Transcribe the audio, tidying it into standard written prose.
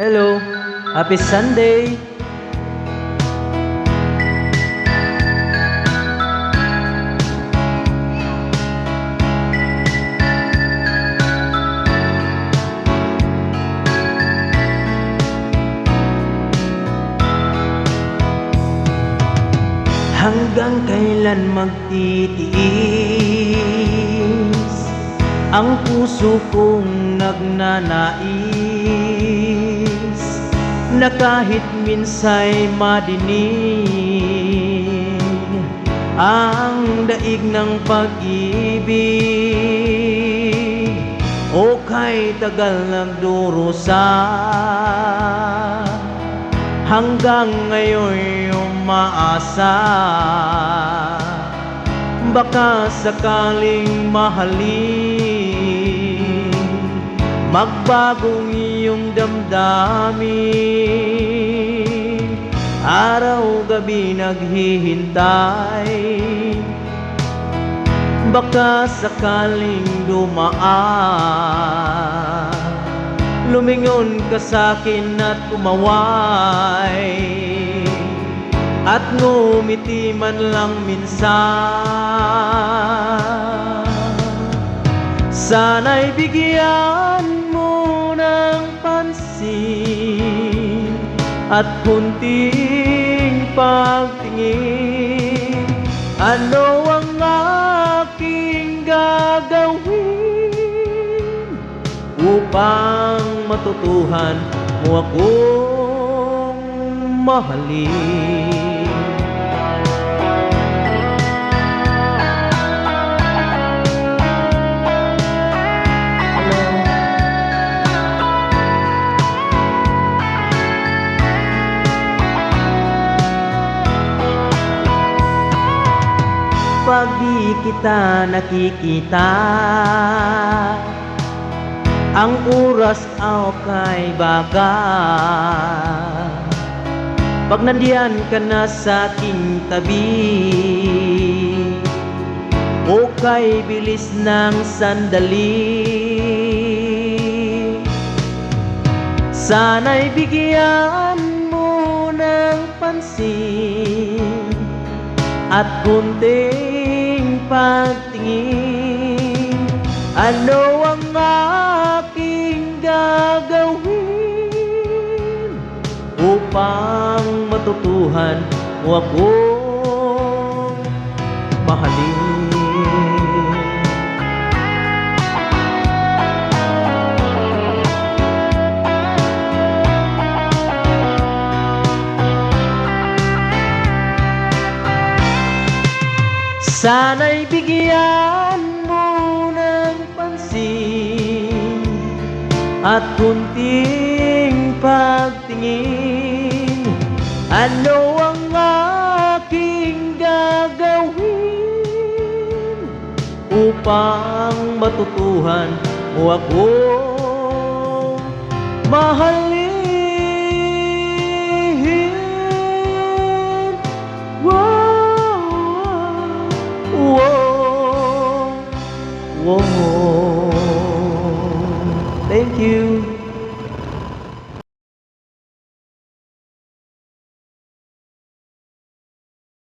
Hello, happy Sunday. Hanggang kailan magtitiis ang puso kong nagnanais na kahit minsa'y madinig ang daig ng pag-ibig o kay tagal nagdurusa hanggang ngayon'y umaasa baka sakaling mahalin magbagong iyong damdamin araw-gabi naghihintay baka sakaling dumaan lumingon ka sa'kin at umaway at ngumiti man lang minsan. Sana'y bigyan mo ng pansin at kunting pagtingin. Ano ang aking gagawin upang matutuhan mo akong mahalin? Pag di kita nakikita ang oras kay baga pag nandiyan ka na sa aking tabi o kay bilis ng sandali sana'y bigyan mo ng pansin at kunting pagtingin. Ano ang aking gagawin upang matutuhan mo akong mahalin? Sana'y bigyan mo ng pansin at kunting pagtingin. Ano ang aking gagawin upang matutuhan mo akong mahalin? Whoa. Thank you.